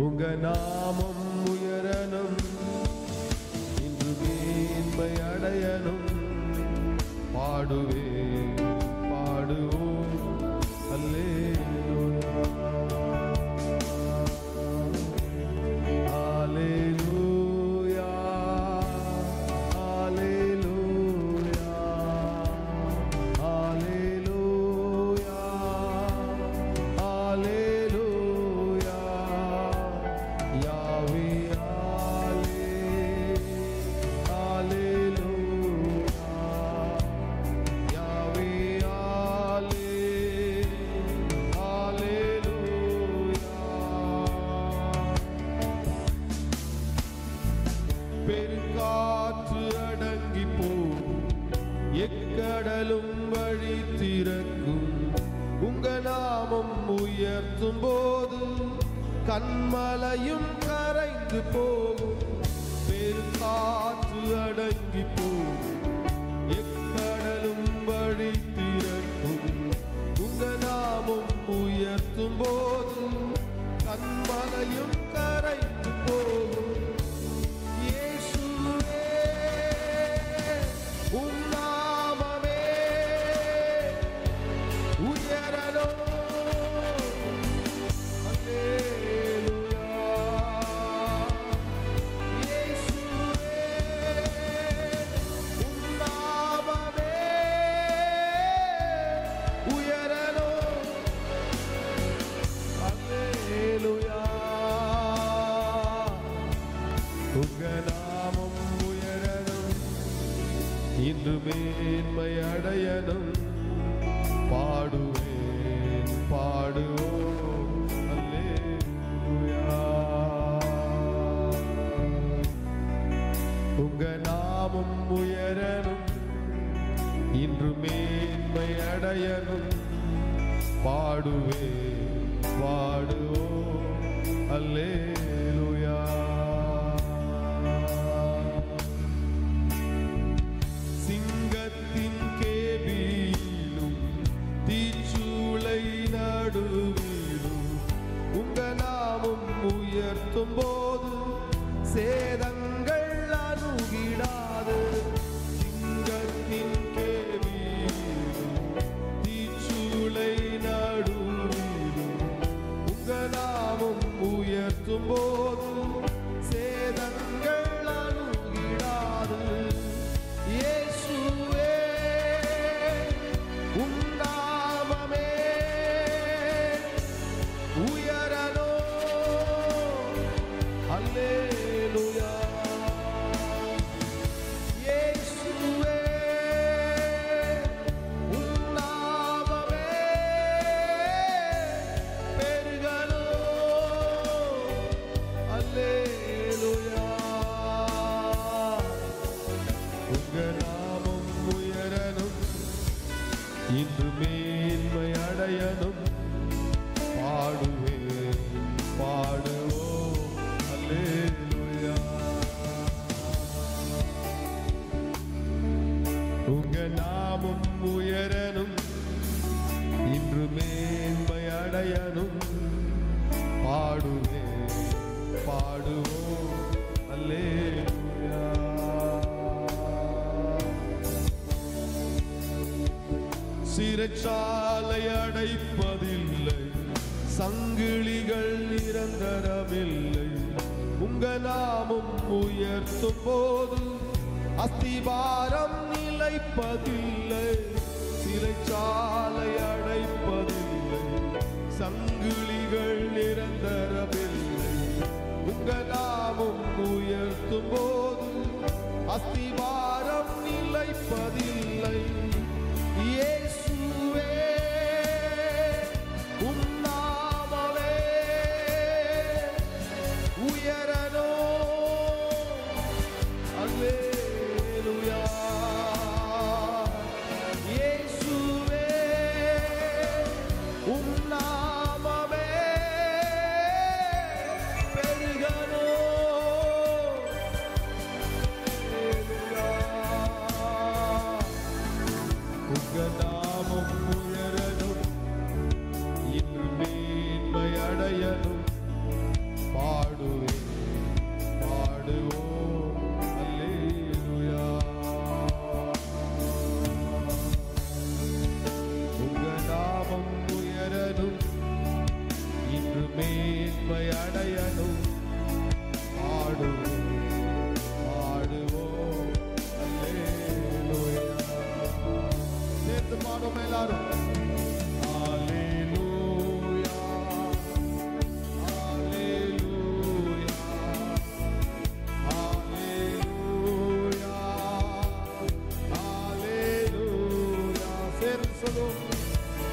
உங்க நாமம் உயரணும், இன்று மேன்மை அடையணும். பாடுவேன் பாடுவோம் அல்லேலூயா அல்லேலூயா அல்லேலூயா அல்லேலூயா அல்லேலூயா யாவே அல்லேலூயா யாவே அல்லேலூயா. பெருங்காற்று அடங்கி போகும், எக்கடலும் வழி திறக்கும். உங்க நாமம் உயர்த்தும் போது கண்மலையும் கரைந்து போகும். பெருங்காற்று அடங்கி போகும், எக்கடலும் வழி திறக்கும். உங்க நாமம் உயர்த்தும் போது கண்மலையும் கரைந்து போகும். உங்க நாமம் உயரணும், இன்று மேன்மை அடையணும். பாடுவேன் பாடுவோம் அல்லேலூயா. உங்க நாமம் உயரணும், இன்று மேன்மை அடையணும். பாடுவேன் பாடுவோம் அல்லேலூயா. சிங்கத்தின் கேபிலும் தீச்சூளை நடுவிலும் உங்க நாமம் உயர்த்தும் போது சேதங்கள் அணுகிடாது. சிங்கத்தின் கேபிலும் தீச்சூளை நடுவிலும் உங்க நாமம் உயர்த்தும் போது சேதங்கள் அணுகிடாது. இயேசுவே உம் நாமமே உயரணும். அல்லேலூயா. இயேசுவே உம் நாமமே பெருகணும். அல்லேலூயா. உங்க நாமம் உயரணும், இன்று மேன்மை அடையணும். பாடுவேன் பாடுவோம் அல்லேலூயா. உங்க நாமம் உயரணும், இன்று மேன்மை அடையணும். பாடுவேன் பாடுவோம் அல்லேலூயா. சிறைச்சாலை அடைப்பதில்லை, சங்கிலிகள் நிரந்தரமில்லை. உங்க நாமம் உயர்த்தும் போது அஸ்திபாரம் நிலைப்பதில்லை. சிறைச்சாலை அடைப்பதில்லை, சங்கிலிகள் நிரந்தரமில்லை. உங்க நாமம் உயர்த்தும் போது அஸ்திபாரம் நிலைப்பதில்லை.